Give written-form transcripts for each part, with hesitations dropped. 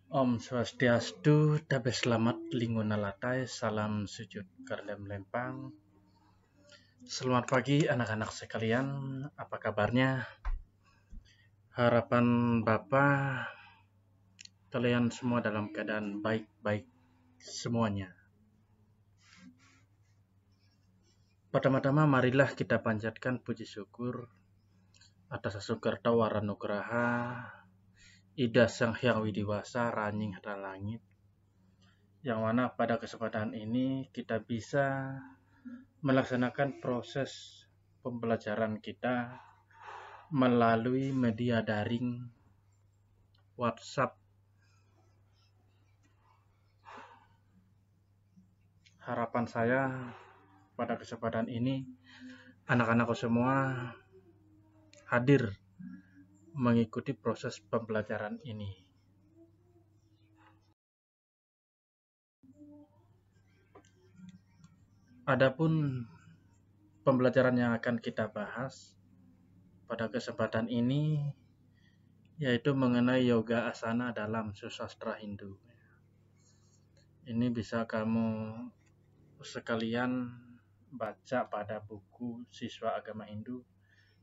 Om Swastiastu, Dabe Selamat Linguna Latai, Salam Sujud Kardam Lempang. Selamat pagi anak-anak sekalian, apa kabarnya? Harapan Bapak, kalian semua dalam keadaan baik-baik semuanya. Pertama-tama marilah kita panjatkan puji syukur atas asukerta waranugraha, Ida Sang Hyang Widiwasa Ranying Hara Langit, yang mana pada kesempatan ini kita bisa melaksanakan proses pembelajaran kita melalui media daring WhatsApp. Harapan saya pada kesempatan ini anak-anakku semua hadir mengikuti proses pembelajaran ini. Adapun pembelajaran yang akan kita bahas pada kesempatan ini yaitu mengenai yoga asana dalam susastra Hindu. Ini bisa kamu sekalian baca pada buku Siswa Agama Hindu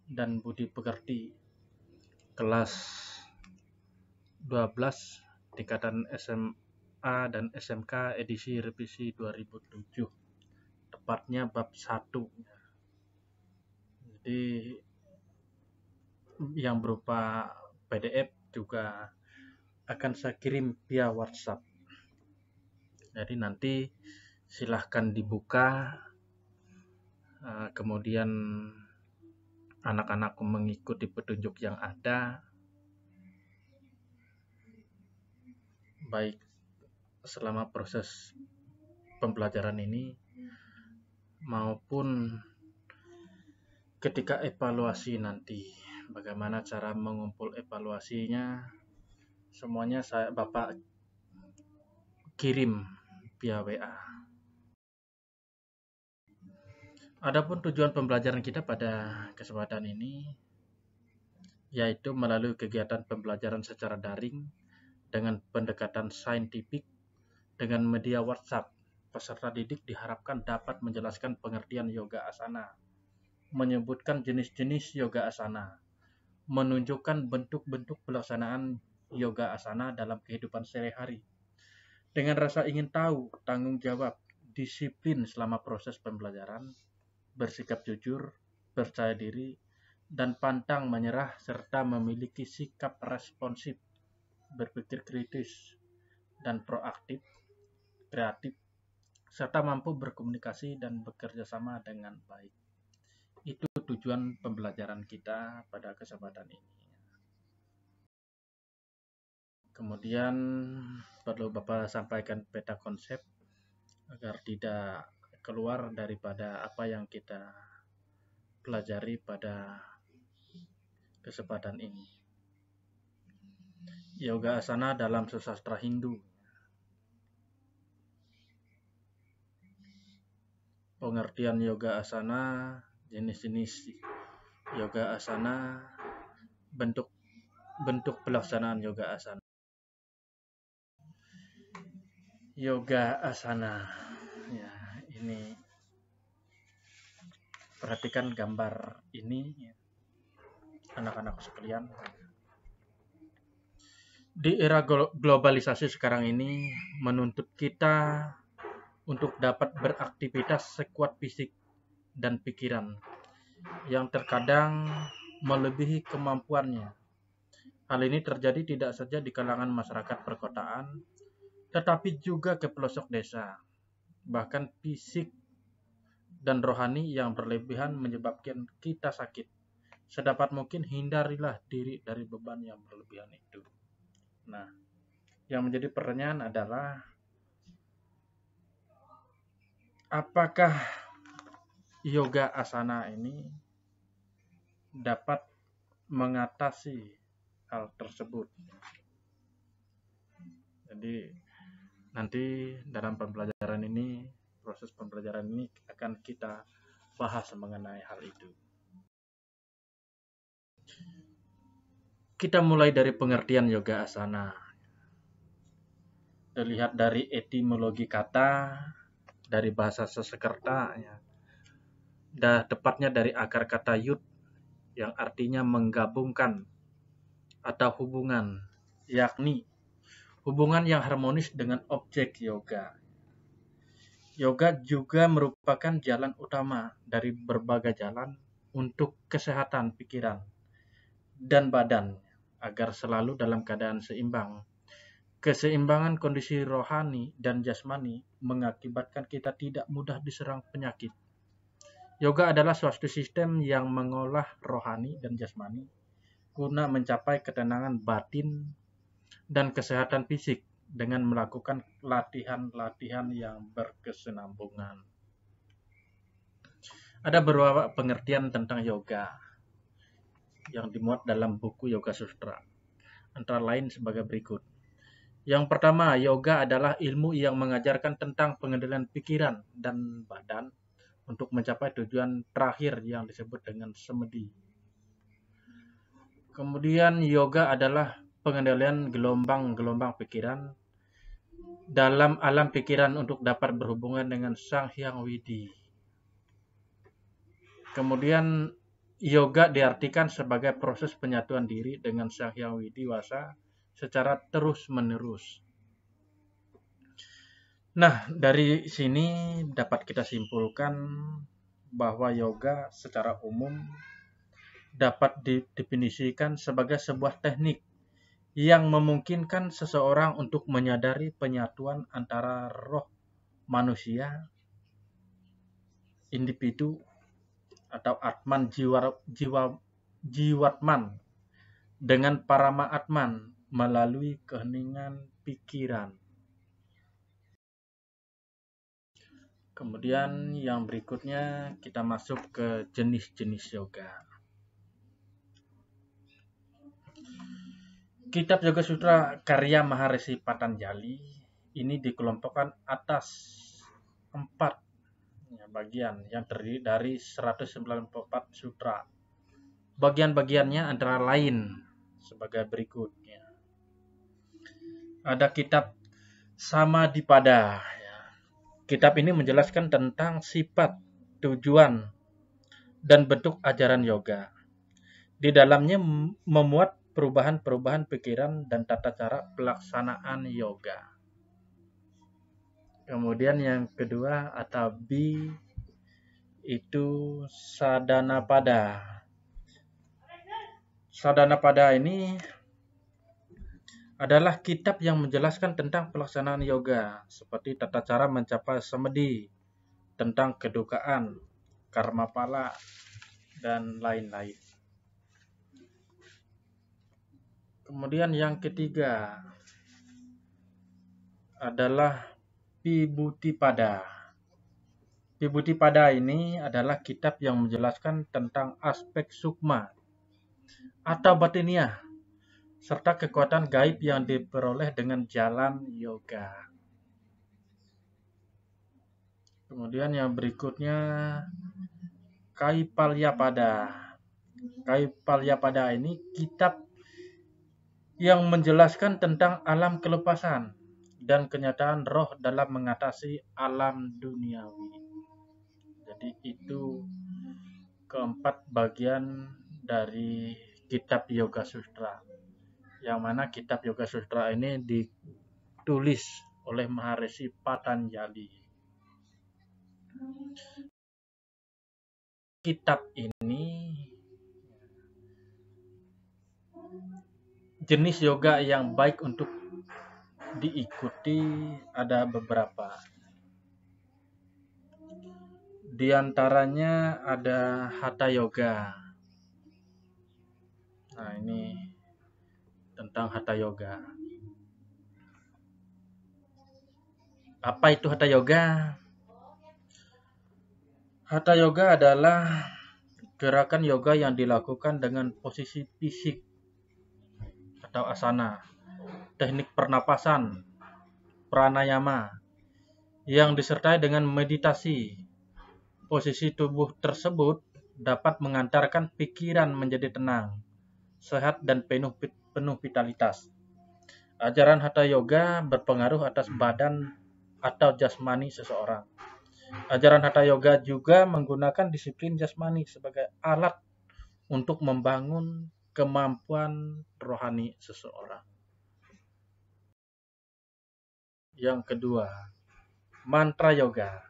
dan Budi Pekerti kelas 12 tingkatan SMA dan SMK edisi revisi 2007, tepatnya bab 1. Jadi yang berupa PDF juga akan saya kirim via WhatsApp. Jadi nanti silahkan dibuka, kemudian anak-anak mengikuti petunjuk yang ada, baik selama proses pembelajaran ini maupun ketika evaluasi nanti. Bagaimana cara mengumpul evaluasinya, semuanya Bapak kirim via WA. Adapun tujuan pembelajaran kita pada kesempatan ini yaitu melalui kegiatan pembelajaran secara daring dengan pendekatan saintifik dengan media WhatsApp. Peserta didik diharapkan dapat menjelaskan pengertian yoga asana, menyebutkan jenis-jenis yoga asana, menunjukkan bentuk-bentuk pelaksanaan yoga asana dalam kehidupan sehari-hari. Dengan rasa ingin tahu, tanggung jawab, disiplin selama proses pembelajaran, bersikap jujur, percaya diri, dan pantang menyerah serta memiliki sikap responsif, berpikir kritis, dan proaktif, kreatif, serta mampu berkomunikasi dan bekerja sama dengan baik. Itu tujuan pembelajaran kita pada kesempatan ini. Kemudian perlu Bapak sampaikan peta konsep agar tidak keluar daripada apa yang kita pelajari pada kesempatan ini. Yoga asana dalam sastra Hindu. Pengertian yoga asana, jenis-jenis yoga asana, bentuk pelaksanaan yoga asana. Yoga asana. Ya, ini perhatikan gambar ini anak-anak sekalian. Di era globalisasi sekarang ini menuntut kita untuk dapat beraktivitas sekuat fisik dan pikiran yang terkadang melebihi kemampuannya. Hal ini terjadi tidak saja di kalangan masyarakat perkotaan, tetapi juga ke pelosok desa. Bahkan fisik dan rohani yang berlebihan menyebabkan kita sakit. Sedapat mungkin hindarilah diri dari beban yang berlebihan itu. Nah, yang menjadi pertanyaan adalah apakah yoga asana ini dapat mengatasi hal tersebut? Jadi nanti dalam pembelajaran ini, proses pembelajaran ini akan kita bahas mengenai hal itu. Kita mulai dari pengertian yoga asana. Dilihat dari etimologi kata, dari bahasa Sanskerta, ya. Tepatnya dari akar kata yud yang artinya menggabungkan atau hubungan, yakni hubungan yang harmonis dengan objek yoga. Yoga juga merupakan jalan utama dari berbagai jalan untuk kesehatan pikiran dan badan agar selalu dalam keadaan seimbang. Keseimbangan kondisi rohani dan jasmani mengakibatkan kita tidak mudah diserang penyakit. Yoga adalah suatu sistem yang mengolah rohani dan jasmani guna mencapai ketenangan batin dan kesehatan fisik dengan melakukan latihan-latihan yang berkesinambungan. Ada beberapa pengertian tentang yoga yang dimuat dalam buku Yoga Sutra, antara lain sebagai berikut. Yang pertama, yoga adalah ilmu yang mengajarkan tentang pengendalian pikiran dan badan untuk mencapai tujuan terakhir yang disebut dengan semedi. Kemudian yoga adalah pengendalian gelombang-gelombang pikiran dalam alam pikiran untuk dapat berhubungan dengan Sang Hyang Widi. Kemudian yoga diartikan sebagai proses penyatuan diri dengan Sang Hyang Widi Wasa secara terus-menerus. Nah, dari sini dapat kita simpulkan bahwa yoga secara umum dapat didefinisikan sebagai sebuah teknik yang memungkinkan seseorang untuk menyadari penyatuan antara roh manusia, individu, atau atman jiwatman dengan parama atman melalui keheningan pikiran. Kemudian yang berikutnya kita masuk ke jenis-jenis yoga. Kitab Yoga Sutra karya Maharishi Patanjali ini dikelompokkan atas 4 bagian yang terdiri dari 194 sutra. Bagian-bagiannya antara lain sebagai berikut. Ada kitab Samadhipada. Kitab ini menjelaskan tentang sifat, tujuan, dan bentuk ajaran yoga. Di dalamnya memuat perubahan-perubahan pikiran dan tata cara pelaksanaan yoga. Kemudian yang kedua atau B itu Sadhanapada. Sadhanapada ini adalah kitab yang menjelaskan tentang pelaksanaan yoga, seperti tata cara mencapai semedi, tentang kedukaan, karma pala, dan lain-lain. Kemudian yang ketiga adalah Vibhuti-pada. Vibhuti-pada ini adalah kitab yang menjelaskan tentang aspek sukma atau batiniah serta kekuatan gaib yang diperoleh dengan jalan yoga. Kemudian yang berikutnya Kaivalyapada. Kaivalyapada ini kitab yang menjelaskan tentang alam kelepasan dan kenyataan roh dalam mengatasi alam duniawi. Jadi itu keempat bagian dari kitab Yoga Sutra. Yang mana kitab Yoga Sutra ini ditulis oleh Maharishi Patanjali. Kitab ini jenis yoga yang baik untuk diikuti ada beberapa. Di antaranya ada Hatha Yoga. Nah, ini tentang Hatha Yoga. Apa itu Hatha Yoga? Hatha Yoga adalah gerakan yoga yang dilakukan dengan posisi fisik atau asana, teknik pernapasan, pranayama, yang disertai dengan meditasi. Posisi tubuh tersebut dapat mengantarkan pikiran menjadi tenang, sehat, dan penuh vitalitas. Ajaran Hatha Yoga berpengaruh atas badan atau jasmani seseorang. Ajaran Hatha Yoga juga menggunakan disiplin jasmani sebagai alat untuk membangun kemampuan rohani seseorang. Yang kedua, mantra yoga.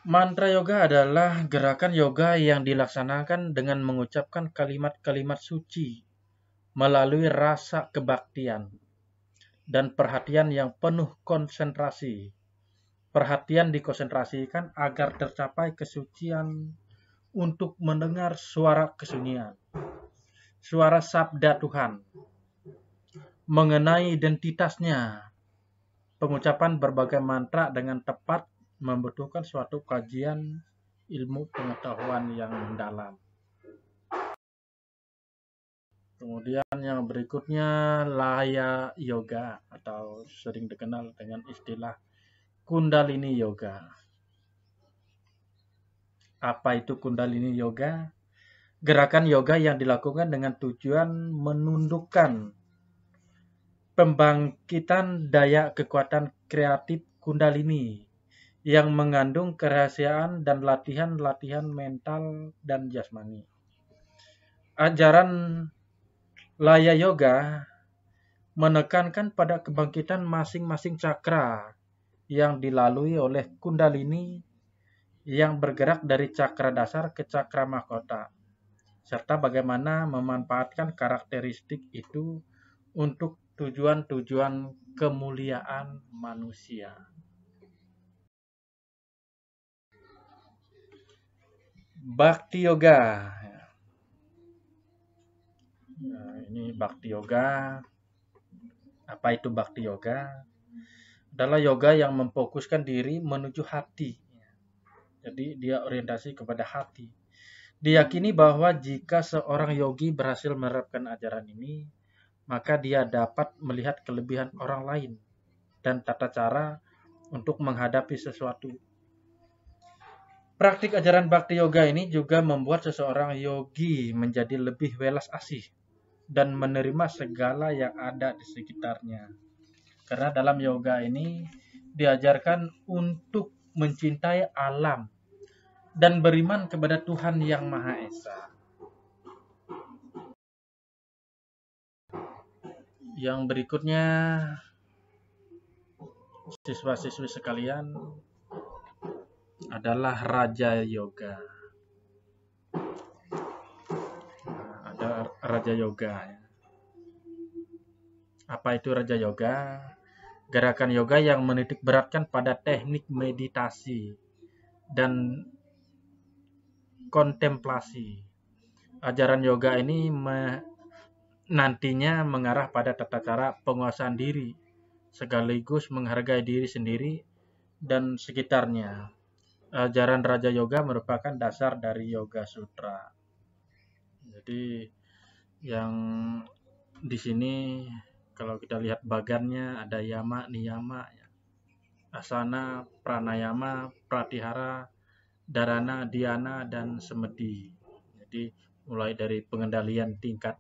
Mantra yoga adalah gerakan yoga yang dilaksanakan dengan mengucapkan kalimat-kalimat suci melalui rasa kebaktian dan perhatian yang penuh konsentrasi. Perhatian dikonsentrasikan agar tercapai kesucian untuk mendengar suara kesunyian, suara sabda Tuhan, mengenai identitasnya. Pengucapan berbagai mantra dengan tepat membutuhkan suatu kajian ilmu pengetahuan yang mendalam. Kemudian yang berikutnya Laya Yoga atau sering dikenal dengan istilah Kundalini Yoga. Apa itu Kundalini Yoga? Gerakan yoga yang dilakukan dengan tujuan menundukkan pembangkitan daya kekuatan kreatif Kundalini yang mengandung kerahasiaan dan latihan-latihan mental dan jasmani. Ajaran Laya Yoga menekankan pada kebangkitan masing-masing cakra yang dilalui oleh Kundalini yang bergerak dari cakra dasar ke cakra mahkota, serta bagaimana memanfaatkan karakteristik itu untuk tujuan-tujuan kemuliaan manusia. Bhakti Yoga. Nah, ini Bhakti Yoga. Apa itu Bhakti Yoga? Adalah yoga yang memfokuskan diri menuju hati. Jadi dia orientasi kepada hati. Diyakini bahwa jika seorang yogi berhasil menerapkan ajaran ini, maka dia dapat melihat kelebihan orang lain dan tata cara untuk menghadapi sesuatu. Praktik ajaran Bhakti Yoga ini juga membuat seseorang yogi menjadi lebih welas asih dan menerima segala yang ada di sekitarnya. Karena dalam yoga ini diajarkan untuk mencintai alam dan beriman kepada Tuhan Yang Maha Esa. Yang berikutnya, siswa-siswi sekalian, adalah Raja Yoga. Ada Raja Yoga. Apa itu Raja Yoga? Gerakan yoga yang menitik beratkan pada teknik meditasi dan kontemplasi. Ajaran yoga ini nantinya mengarah pada tata cara penguasaan diri, sekaligus menghargai diri sendiri dan sekitarnya. Ajaran Raja Yoga merupakan dasar dari Yoga Sutra. Jadi yang di sini kalau kita lihat bagannya ada yama, niyama, asana, pranayama, pratihara, dharana, dhyana, dan semedi. Jadi mulai dari pengendalian tingkat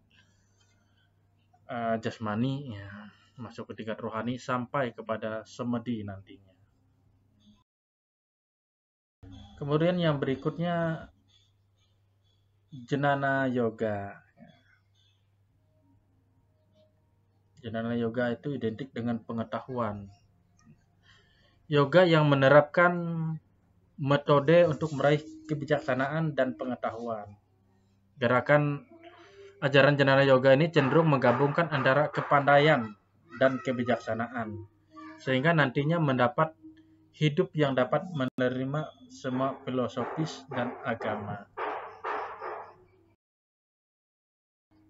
jasmani, masuk ke tingkat rohani sampai kepada semedi nantinya. Kemudian yang berikutnya Jnana Yoga. Jnana Yoga itu identik dengan pengetahuan. Yoga yang menerapkan metode untuk meraih kebijaksanaan dan pengetahuan. Gerakan ajaran Jnana Yoga ini cenderung menggabungkan antara kepandaian dan kebijaksanaan, sehingga nantinya mendapat hidup yang dapat menerima semua filosofis dan agama.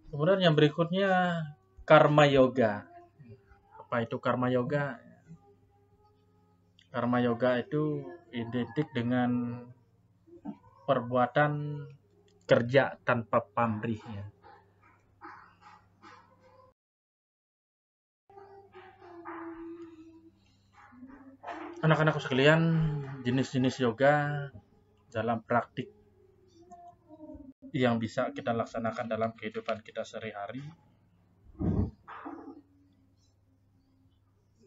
Kemudian yang berikutnya Karma Yoga. Apa itu Karma Yoga? Karma Yoga itu identik dengan perbuatan kerja tanpa pamrih. Anak-anakku sekalian, jenis-jenis yoga dalam praktik yang bisa kita laksanakan dalam kehidupan kita sehari-hari.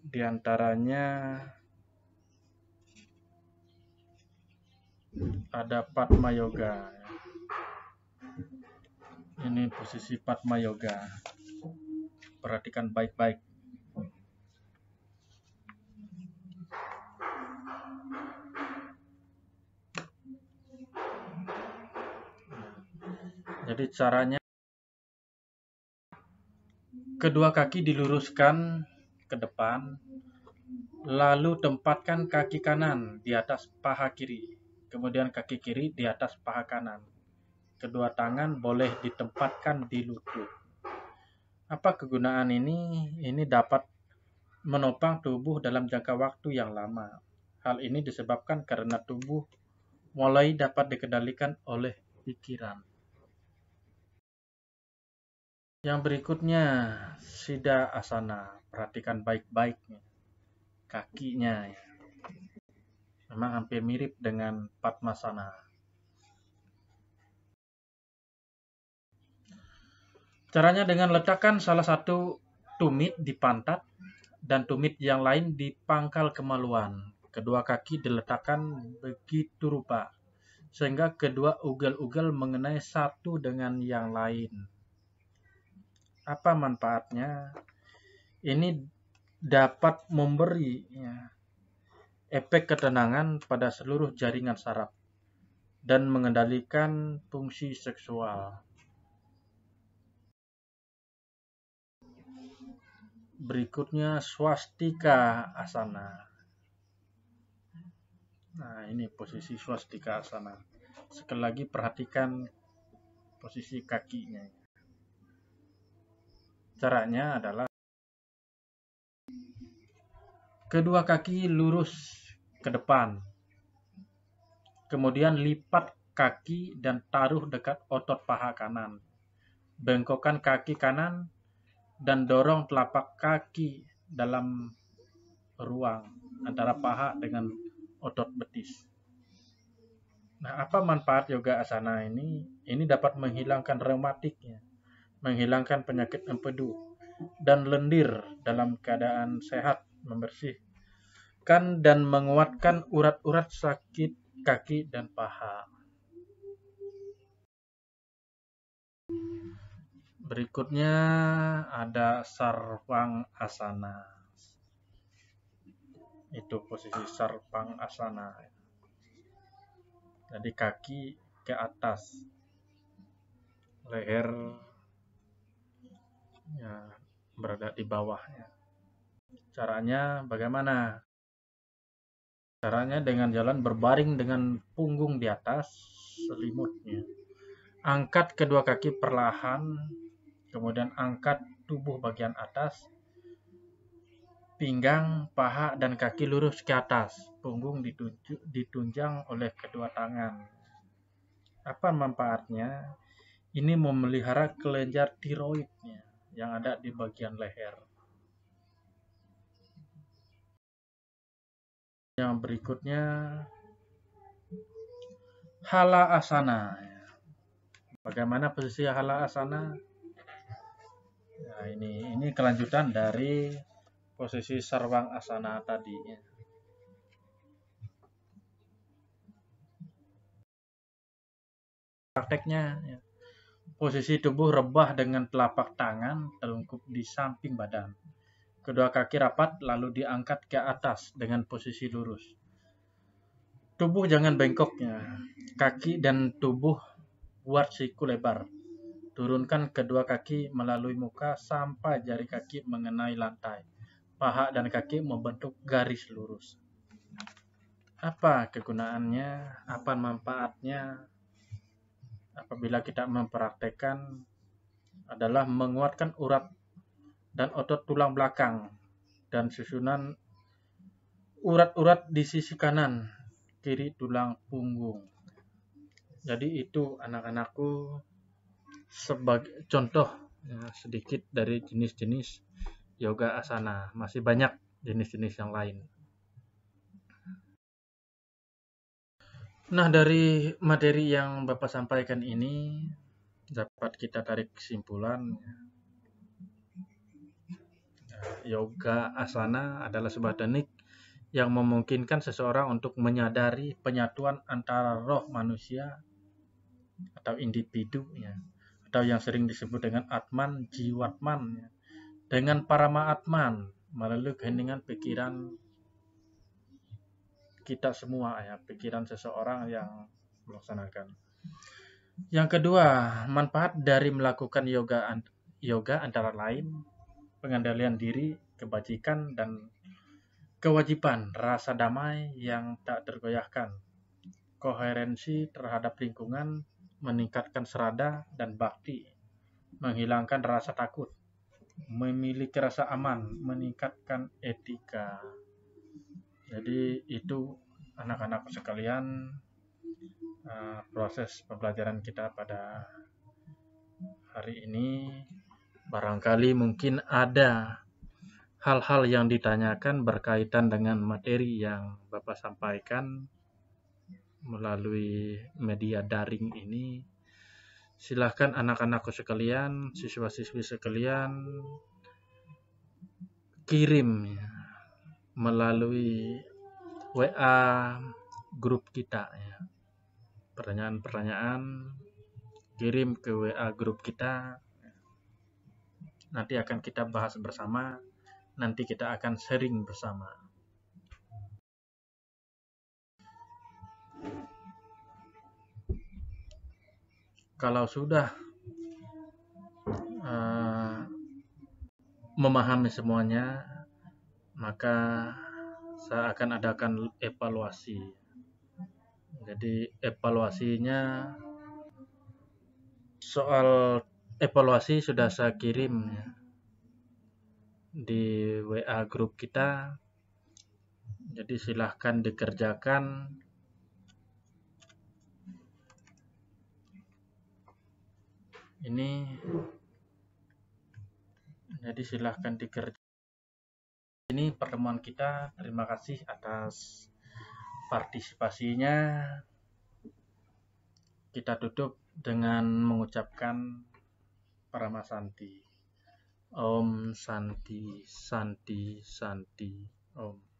Di antaranya ada Padma Yoga. Ini posisi Padma Yoga. Perhatikan baik-baik. Jadi caranya, kedua kaki diluruskan ke depan, lalu tempatkan kaki kanan di atas paha kiri, kemudian kaki kiri di atas paha kanan. Kedua tangan boleh ditempatkan di lutut. Apa kegunaan ini? Ini dapat menopang tubuh dalam jangka waktu yang lama. Hal ini disebabkan karena tubuh mulai dapat dikendalikan oleh pikiran. Yang berikutnya, Siddha Asana. Perhatikan baik-baik kakinya. Memang hampir mirip dengan Padmasana. Caranya dengan letakkan salah satu tumit di pantat dan tumit yang lain di pangkal kemaluan. Kedua kaki diletakkan begitu rupa, sehingga kedua ugel-ugel mengenai satu dengan yang lain. Apa manfaatnya? Ini dapat memberi efek ketenangan pada seluruh jaringan saraf dan mengendalikan fungsi seksual. Berikutnya swastika asana. Nah, ini posisi swastika asana. Sekali lagi perhatikan posisi kakinya. Caranya adalah kedua kaki lurus ke depan. Kemudian lipat kaki dan taruh dekat otot paha kanan. Bengkokkan kaki kanan dan dorong telapak kaki dalam ruang antara paha dengan otot betis. Nah, apa manfaat yoga asana ini? Ini dapat menghilangkan reumatiknya, menghilangkan penyakit empedu dan lendir dalam keadaan sehat, membersihkan dan menguatkan urat-urat sakit kaki dan paha. Berikutnya ada Sarvang Asana. Itu posisi Sarvang Asana. Jadi kaki ke atas, leher berada di bawahnya. Caranya bagaimana? Caranya dengan jalan berbaring dengan punggung di atas selimutnya. Angkat kedua kaki perlahan, kemudian angkat tubuh bagian atas, pinggang, paha, dan kaki lurus ke atas. Punggung ditunjang oleh kedua tangan. Apa manfaatnya? Ini memelihara kelenjar tiroidnya yang ada di bagian leher. Yang berikutnya, Hala Asana. Bagaimana posisi Hala Asana? Nah, ini kelanjutan dari posisi Sarvang Asana tadi. Prakteknya, posisi tubuh rebah dengan telapak tangan telungkup di samping badan. Kedua kaki rapat lalu diangkat ke atas dengan posisi lurus. Tubuh jangan bengkok. Kaki dan tubuh buat siku lebar. Turunkan kedua kaki melalui muka sampai jari kaki mengenai lantai. Paha dan kaki membentuk garis lurus. Apa kegunaannya? Apa manfaatnya? Apabila kita mempraktekkan adalah menguatkan urat dan otot tulang belakang dan susunan urat-urat di sisi kanan kiri tulang punggung. Jadi itu anak-anakku sebagai contoh sedikit dari jenis-jenis yoga asana. Masih banyak jenis-jenis yang lain. Nah, dari materi yang Bapak sampaikan ini dapat kita tarik kesimpulan, yoga asana adalah sebuah teknik yang memungkinkan seseorang untuk menyadari penyatuan antara roh manusia atau individu atau yang sering disebut dengan Atman, Jiwatman, dengan Parama Atman melalui keheningan pikiran kita semua, pikiran seseorang yang melaksanakan. Yang kedua, manfaat dari melakukan yoga antara lain pengendalian diri, kebajikan, dan kewajiban, rasa damai yang tak tergoyahkan, koherensi terhadap lingkungan, meningkatkan serada dan bakti, menghilangkan rasa takut, memiliki rasa aman, meningkatkan etika. Jadi itu anak-anak sekalian, proses pembelajaran kita pada hari ini. Barangkali mungkin ada hal-hal yang ditanyakan berkaitan dengan materi yang Bapak sampaikan melalui media daring ini. Silahkan anak-anakku sekalian, siswa-siswi sekalian, kirim melalui WA grup kita pertanyaan-pertanyaan, kirim ke WA grup kita. Nanti akan kita bahas bersama, nanti kita akan sharing bersama. Kalau sudah memahami semuanya, maka saya akan adakan evaluasi. Jadi evaluasinya, soal evaluasi sudah saya kirim di WA grup kita. Jadi silahkan dikerjakan. Jadi silahkan dikerjakan. Ini pertemuan kita. Terima kasih atas partisipasinya. Kita tutup dengan mengucapkan Parama Santi. Om Santi, Santi, Santi, Om.